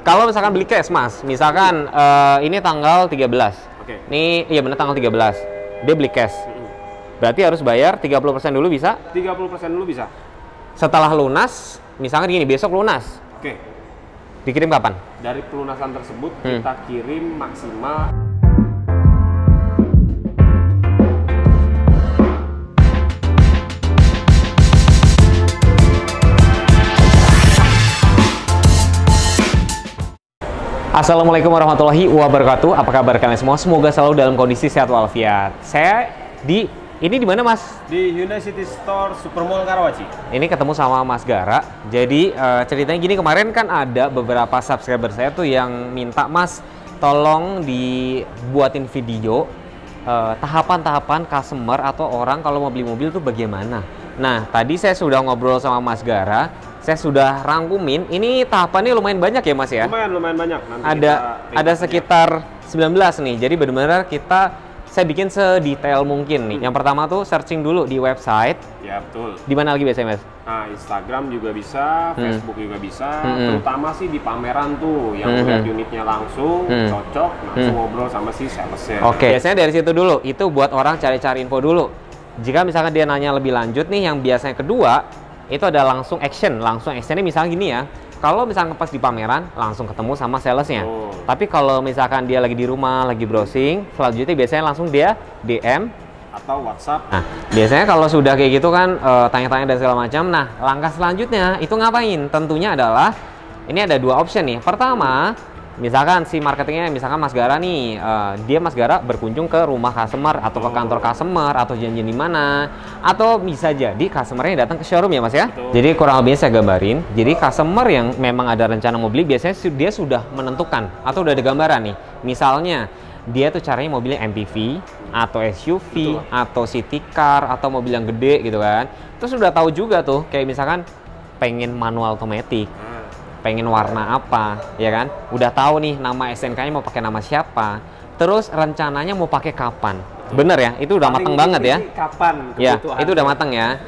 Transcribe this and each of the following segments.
Kalau misalkan beli cash, Mas, misalkan ini tanggal 13. Oke. Ini iya bener tanggal 13. Dia beli cash. Berarti harus bayar 30% dulu bisa? 30% dulu bisa. Setelah lunas, misalkan gini, besok lunas. Oke. Dikirim kapan? Dari pelunasan tersebut kita kirim maksimal Assalamualaikum warahmatullahi wabarakatuh. Apa kabar kalian semua? Semoga selalu dalam kondisi sehat walafiat. Saya di mana, Mas? di Hyundai City Store Supermall Karawaci. Ini ketemu sama Mas Gara. Jadi ceritanya gini, kemarin kan ada beberapa subscriber saya tuh yang minta, Mas, tolong dibuatin video tahapan-tahapan customer atau orang kalau mau beli mobil tuh bagaimana. Nah, tadi saya sudah ngobrol sama Mas Gara. Saya sudah rangkumin. Ini tahapannya lumayan banyak ya, Mas ya? Lumayan banyak. Nanti Ada sekitar 19 nih. Jadi benar-benar saya bikin sedetail mungkin nih. Yang pertama tuh searching dulu di website. Ya, betul. Di mana lagi biasanya, Mas? Nah, Instagram juga bisa, Facebook juga bisa. Terutama sih di pameran tuh, yang lihat unitnya langsung, cocok, langsung ngobrol sama si salesnya. Oke, biasanya dari situ dulu. Itu buat orang cari-cari info dulu. Jika misalkan dia nanya lebih lanjut nih, yang biasanya kedua, itu ada langsung action. Langsung actionnya misalnya gini ya. Kalau misalkan pas di pameran, langsung ketemu sama salesnya. Tapi kalau misalkan dia lagi di rumah, lagi browsing, selanjutnya biasanya langsung dia DM atau WhatsApp. Nah, biasanya kalau sudah kayak gitu kan, tanya-tanya dan segala macam. Nah, langkah selanjutnya itu ngapain? Tentunya adalah, ini ada dua option nih. Pertama, misalkan si marketingnya, misalkan Mas Gara nih, dia Mas Gara berkunjung ke rumah customer atau ke kantor customer atau janjian di mana, atau bisa jadi customernya datang ke showroom ya, Mas ya. Jadi kurang lebihnya saya gambarin. Jadi customer yang memang ada rencana mau beli, biasanya dia sudah menentukan atau udah ada gambaran nih. Misalnya dia tuh caranya mobilnya MPV atau SUV atau city car atau mobil yang gede gitu kan. Terus udah tahu juga tuh, kayak misalkan pengen manual automatic, pengen warna apa, ya kan? Udah tahu nih nama SNK-nya mau pakai nama siapa. Terus rencananya mau pakai kapan. Bener ya? Itu udah mateng banget ya. Kapan? Ya, itu udah mateng ya.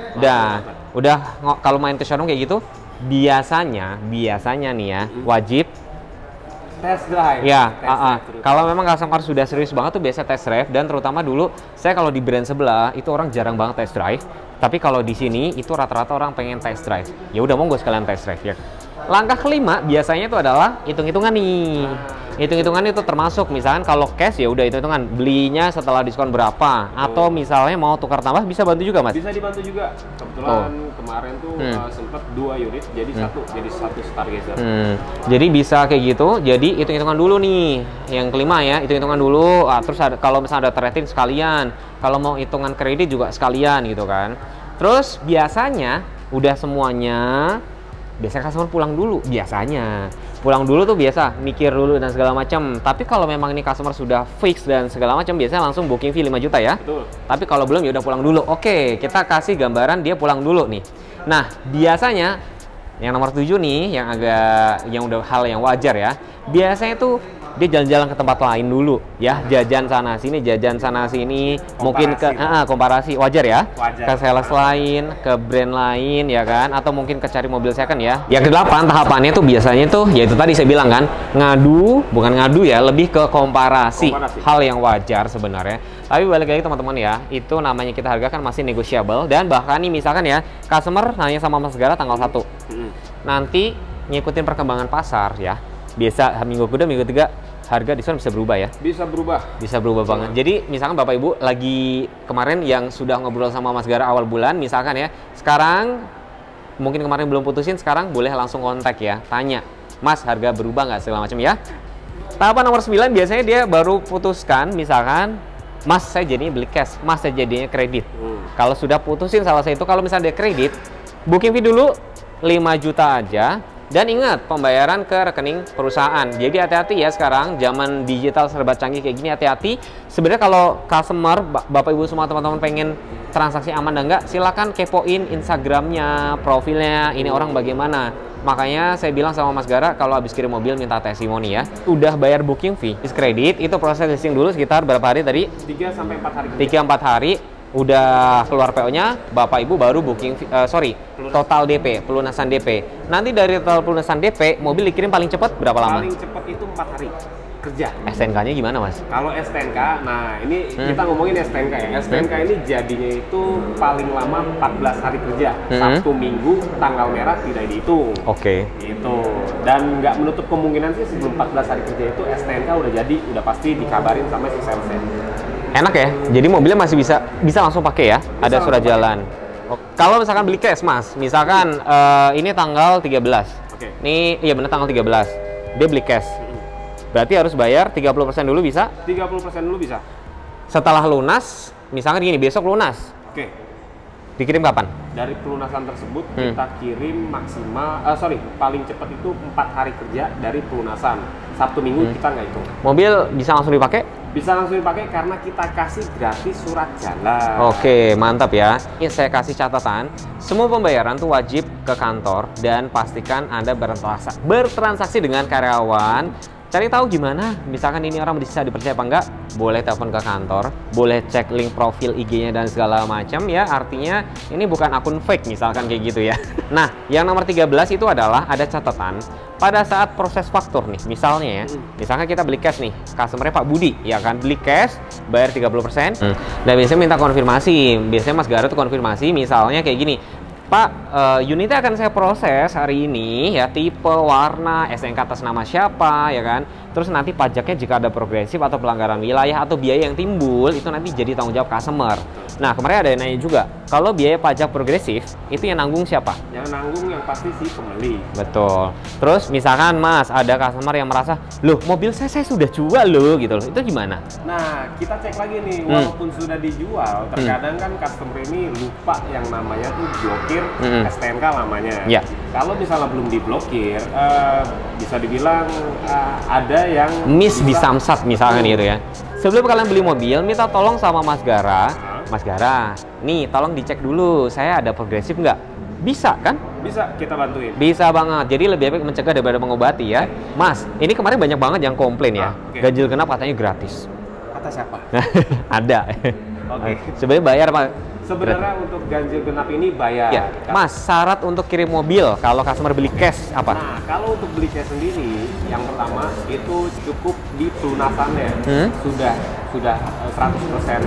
Udah kalau main ke showroom kayak gitu, biasanya nih ya, wajib test drive. Ya, kalau memang customer sudah serius banget tuh biasa test drive, dan terutama dulu saya kalau di brand sebelah itu orang jarang banget test drive. Tapi kalau di sini itu rata-rata orang pengen test drive. Ya udah, monggo sekalian test drive ya. Langkah kelima biasanya itu adalah hitung-hitungan nih. Hitung-hitungan itu termasuk misalkan kalau cash ya udah hitung-hitungan belinya setelah diskon berapa, atau misalnya mau tukar tambah bisa bantu juga, Mas. Bisa dibantu juga. Kebetulan kemarin tuh sempet 2 unit jadi satu Stargazer. Jadi bisa kayak gitu. Jadi hitung-hitungan dulu nih. Yang kelima ya, hitung-hitungan dulu. Terus kalau misalnya ada trade-in sekalian, kalau mau hitungan kredit juga sekalian gitu kan. Terus biasanya udah semuanya, biasanya customer pulang dulu. Biasanya pulang dulu tuh biasa mikir dulu dan segala macam. Tapi kalau memang ini customer sudah fix dan segala macam, biasanya langsung booking fee 5 juta ya. Betul. Tapi kalau belum ya udah pulang dulu. Oke, kita kasih gambaran dia pulang dulu nih. Nah, biasanya yang nomor 7 nih, yang udah hal yang wajar ya. Biasanya tuh dia jalan-jalan ke tempat lain dulu ya, jajan sana sini, komparasi. Mungkin ke komparasi, wajar ya. Ke sales lain, ke brand lain ya kan, atau mungkin ke cari mobil second ya. Yang ke-8 tahapannya tuh biasanya tuh ya itu tadi saya bilang kan, bukan ngadu ya, lebih ke komparasi. Hal yang wajar sebenarnya. Tapi balik lagi teman-teman ya, itu namanya kita harga kan masih negotiable, dan bahkan nih misalkan ya, customer nanya sama Mas Gara tanggal 1. Nanti ngikutin perkembangan pasar ya. Biasa minggu kedua, minggu ketiga harga diskon bisa berubah ya? Bisa berubah banget. Jadi misalkan Bapak Ibu lagi kemarin yang sudah ngobrol sama Mas Gara awal bulan, misalkan ya, sekarang mungkin kemarin belum putusin, sekarang boleh langsung kontak ya, tanya, Mas harga berubah nggak segala macam ya. Tahapan nomor 9 biasanya dia baru putuskan, misalkan, Mas saya jadinya beli cash, Mas saya jadinya kredit. Kalau sudah putusin salah satu, kalau misalnya dia kredit, booking fee dulu 5 juta aja. Dan ingat, pembayaran ke rekening perusahaan. Jadi hati-hati ya, sekarang zaman digital serba canggih kayak gini, hati-hati. Sebenarnya kalau customer, Bapak Ibu semua teman-teman pengen transaksi aman dan enggak, silakan kepoin Instagramnya, profilnya, ini orang bagaimana. Makanya saya bilang sama Mas Gara, kalau habis kirim mobil minta testimoni ya. Udah bayar booking fee, kredit, itu proses listing dulu sekitar berapa hari tadi? 3-4 hari. 3-4 hari. udah keluar PO-nya, Bapak Ibu baru booking, total DP, pelunasan DP. Nanti dari total pelunasan DP, mobil dikirim paling cepat berapa lama? Paling cepat itu 4 hari kerja. STNK-nya gimana, Mas? Kalau STNK, nah ini kita ngomongin STNK ya. STNK ini jadinya itu paling lama 14 hari kerja. Sabtu Minggu tanggal merah tidak dihitung. Oke. Itu. Dan nggak menutup kemungkinan sih sebelum 14 hari kerja itu STNK udah jadi, udah pasti dikabarin sama si salesnya. Enak ya? Jadi mobilnya masih bisa langsung pakai ya? Bisa ada surat jalan. Kalau misalkan beli cash, Mas, misalkan ini tanggal 13. Oke. Ini iya benar tanggal 13. Dia beli cash. Berarti harus bayar 30% dulu bisa? 30% dulu bisa. Setelah lunas, misalkan gini, besok lunas. Oke. Dikirim kapan? Dari pelunasan tersebut kita kirim maksimal, paling cepat itu 4 hari kerja dari pelunasan. Sabtu Minggu kita nggak hitung. Mobil bisa langsung dipakai? Bisa langsung dipakai karena kita kasih gratis surat jalan. Oke, mantap ya. Ini saya kasih catatan, semua pembayaran tuh wajib ke kantor dan pastikan Anda bertransaksi dengan karyawan. Cari tahu gimana, misalkan ini orang bisa dipercaya apa enggak, boleh telepon ke kantor, boleh cek link profil IG-nya dan segala macam ya, artinya ini bukan akun fake misalkan kayak gitu ya. Nah, yang nomor 13 itu adalah ada catatan pada saat proses faktur nih, misalnya ya, misalkan kita beli cash nih, customer-nya Pak Budi, ya kan, beli cash, bayar 30%, dan biasanya minta konfirmasi, biasanya Mas Garut tuh konfirmasi, misalnya kayak gini, Pak, unitnya akan saya proses hari ini ya, tipe, warna, SNK atas nama siapa ya kan. Terus nanti pajaknya jika ada progresif atau pelanggaran wilayah atau biaya yang timbul itu nanti jadi tanggung jawab customer. Nah, kemarin ada yang nanya juga, kalau biaya pajak progresif itu yang nanggung siapa? Yang nanggung yang pasti si pembeli. Betul. Terus misalkan Mas ada customer yang merasa, loh mobil saya sudah jual loh gitu loh, itu gimana? Nah, kita cek lagi nih, walaupun sudah dijual, terkadang kan customer ini lupa yang namanya tuh blokir STNK lamanya. Ya. Kalau misalnya belum diblokir, bisa dibilang ada yang disamsat misalkan gitu ya. Sebelum kalian beli mobil, minta tolong sama Mas Gara. Mas Gara, nih tolong dicek dulu, saya ada progresif nggak? Bisa kan? Bisa, kita bantuin. Bisa banget, jadi lebih baik mencegah daripada mengobati ya. Mas, ini kemarin banyak banget yang komplain ya, ganjil genap katanya gratis. Kata siapa? Ada. Oke. Sebenarnya bayar Pak. Sebenarnya untuk ganjil genap ini bayar. Ya. Mas, syarat untuk kirim mobil kalau customer beli cash apa? Nah, kalau untuk beli cash sendiri, yang pertama itu cukup di pelunasannya sudah 100%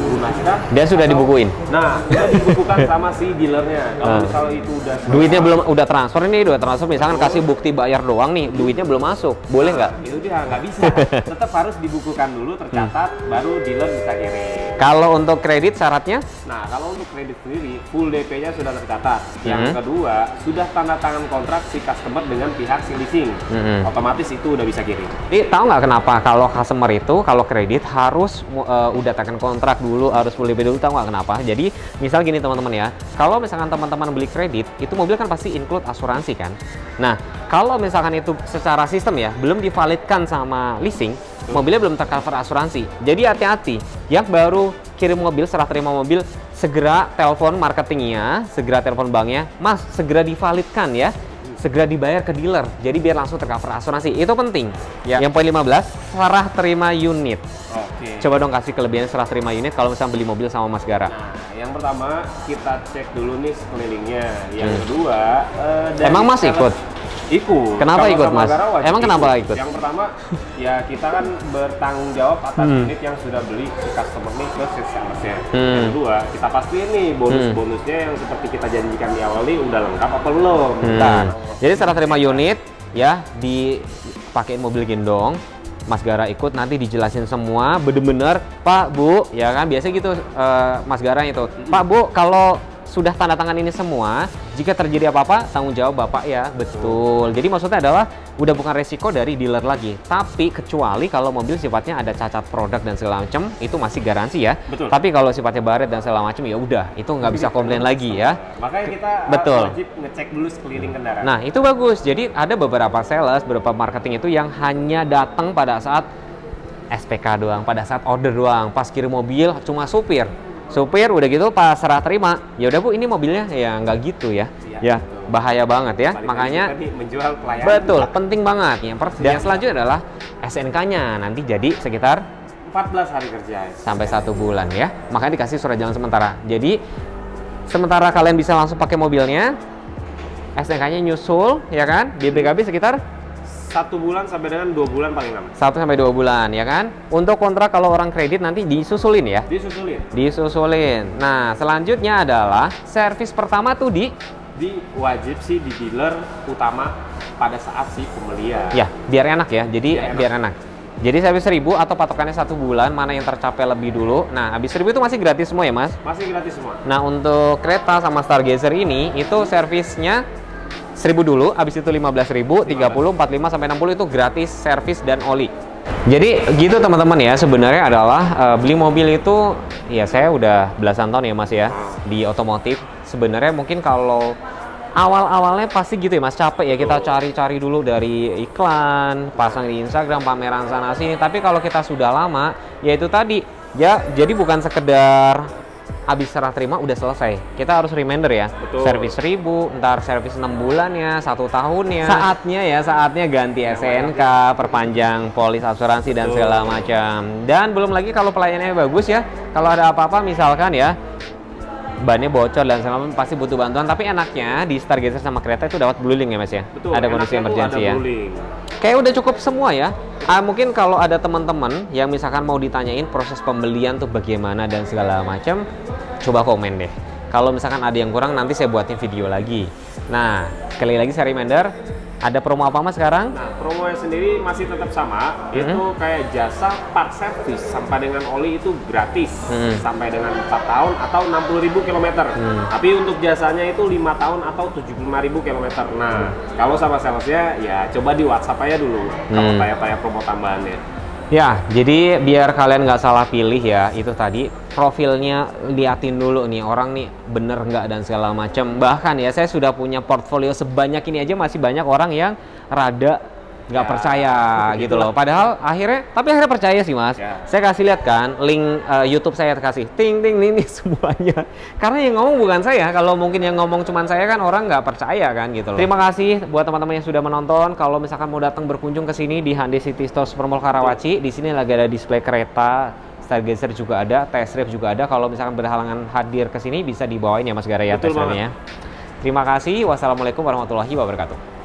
lunas kan? Dia sudah dibukuin. Nah, sudah dibukukan sama si dealernya. Kalau misalnya itu udah duitnya udah transfer misalkan kasih bukti bayar doang nih, duitnya belum masuk, boleh nggak? Itu dia nggak bisa. Tetap harus dibukukan dulu, tercatat, baru dealer bisa kirim. Kalau untuk kredit syaratnya? Nah, kalau untuk kredit sendiri, full DP-nya sudah tercatat. Yang kedua, sudah tanda tangan kontrak si customer dengan pihak si leasing. Otomatis itu udah bisa kirim. Jadi tahu nggak kenapa kalau customer itu kalau kredit harus udah tekan kontrak dulu, harus full DP dulu, tahu nggak kenapa? Jadi misal gini teman-teman ya, kalau misalkan teman-teman beli kredit, itu mobil kan pasti include asuransi kan. Nah, kalau misalkan itu secara sistem ya, belum divalidkan sama leasing, mobilnya belum tercover asuransi. Jadi hati-hati, yang baru kirim mobil, serah terima mobil, segera telepon marketingnya, segera telepon banknya, Mas, segera divalidkan ya, segera dibayar ke dealer, jadi biar langsung tercover asuransi, itu penting. Ya. Yang poin 15, serah terima unit. Oke. Coba dong kasih kelebihan serah terima unit kalau misalnya beli mobil sama Mas Gara. Nah, yang pertama kita cek dulu nih sekelilingnya. Yang kedua, emang Mas ikut? Ikut. Kenapa ikut Mas? Emang kenapa ikut? Yang pertama, ya kita kan bertanggung jawab atas unit yang sudah beli si customer nih ke salesnya. Yang kedua, kita pastiin nih bonus-bonusnya yang seperti kita janjikan di awal nih udah lengkap apa belum. Jadi serah terima unit ya, dipakein mobil gendong, Mas Gara ikut, nanti dijelasin semua bener-bener, Pak, Bu, ya kan biasa gitu Mas Gara itu, Pak, Bu, kalau sudah tanda tangan ini semua, jika terjadi apa-apa tanggung jawab Bapak ya. Betul. Jadi maksudnya adalah udah bukan resiko dari dealer lagi, tapi kecuali kalau mobil sifatnya ada cacat produk dan segala macam, itu masih garansi ya. Betul. Tapi kalau sifatnya baret dan segala macam ya udah, itu nggak bisa komplain lagi ya. Makanya kita wajib ngecek dulu sekeliling kendaraan. Nah, itu bagus. Jadi ada beberapa sales, beberapa marketing itu yang hanya datang pada saat SPK doang, pada saat order doang, pas kirim mobil cuma supir udah gitu pas serah terima, ya udah Bu, ini mobilnya, ya nggak gitu ya. Ya, bahaya banget ya. Makanya menjual pelayanan. Betul, penting banget. Yang selanjutnya adalah SNK-nya nanti jadi sekitar 14 hari kerja. Sampai 1 bulan ya. Makanya dikasih surat jalan sementara. Jadi sementara kalian bisa langsung pakai mobilnya, STNK-nya nyusul, ya kan? Di BKB sekitar 1 bulan sampai dengan 2 bulan paling lama. 1 sampai 2 bulan, ya kan? Untuk kontrak kalau orang kredit nanti disusulin ya? Disusulin. Nah, selanjutnya adalah servis pertama tuh wajib sih di dealer utama pada saat si pembelian. Ya, biar enak ya. Jadi biar enak. Jadi servis 1000 atau patokannya 1 bulan, mana yang tercapai lebih dulu. Nah, habis 1000 itu masih gratis semua ya, Mas? Masih gratis semua. Nah, untuk kereta sama Stargazer ini, itu servisnya 1000 dulu, habis itu 15.000, 30, 45 sampai 60 itu gratis servis dan oli. Jadi gitu teman-teman ya, sebenarnya adalah beli mobil itu ya saya udah belasan tahun ya Mas ya di otomotif. Sebenarnya mungkin kalau awal-awalnya pasti gitu ya Mas, capek ya kita cari-cari dulu dari iklan, pasang di Instagram, pameran sana sini. Tapi kalau kita sudah lama, ya itu tadi ya, jadi bukan sekedar habis serah terima udah selesai. Kita harus reminder ya. Servis 1000, ntar servis 6 bulannya, 1 tahunnya. Saatnya ganti SNK, perpanjang polis asuransi dan segala macam. Dan belum lagi kalau pelayanannya bagus ya. Kalau ada apa-apa misalkan ya, bannya bocor dan segala macam, pasti butuh bantuan. Tapi enaknya di Stargazer sama kereta itu dapat blueling ya Mas ya. Betul, ada kondisi emergency ya. Blueling. Kayak udah cukup semua ya. Mungkin kalau ada teman-teman yang misalkan mau ditanyain proses pembelian tuh bagaimana dan segala macam, coba komen deh. Kalau misalkan ada yang kurang, nanti saya buatin video lagi. Nah, sekali lagi saya reminder, ada promo apa Mas sekarang? Nah, promonya sendiri masih tetap sama, itu kayak jasa part service sampai dengan oli itu gratis sampai dengan 4 tahun atau 60.000 km. Tapi untuk jasanya itu 5 tahun atau 75.000 km. Nah, kalau sama salesnya ya coba di WhatsApp aja dulu kalau tanya-tanya promo tambahannya. Ya, jadi biar kalian nggak salah pilih ya, itu tadi profilnya liatin dulu nih, orang nih bener nggak dan segala macam. Bahkan ya saya sudah punya portfolio sebanyak ini aja masih banyak orang yang rada nggak percaya gitu loh. Padahal akhirnya percaya sih Mas. Saya kasih lihat kan link YouTube saya, kasih ting ini semuanya. Karena yang ngomong bukan saya. Kalau mungkin yang ngomong cuman saya kan orang nggak percaya kan gitu loh. Terima kasih buat teman-teman yang sudah menonton. Kalau misalkan mau datang berkunjung ke sini di Hyundai City Store Supermall Karawaci, di sini lagi ada display kereta, Stargazer juga ada, test drive juga ada. Kalau misalkan berhalangan hadir ke sini bisa dibawain ya Mas Gara ya test drive-nya. Terima kasih. Wassalamualaikum warahmatullahi wabarakatuh.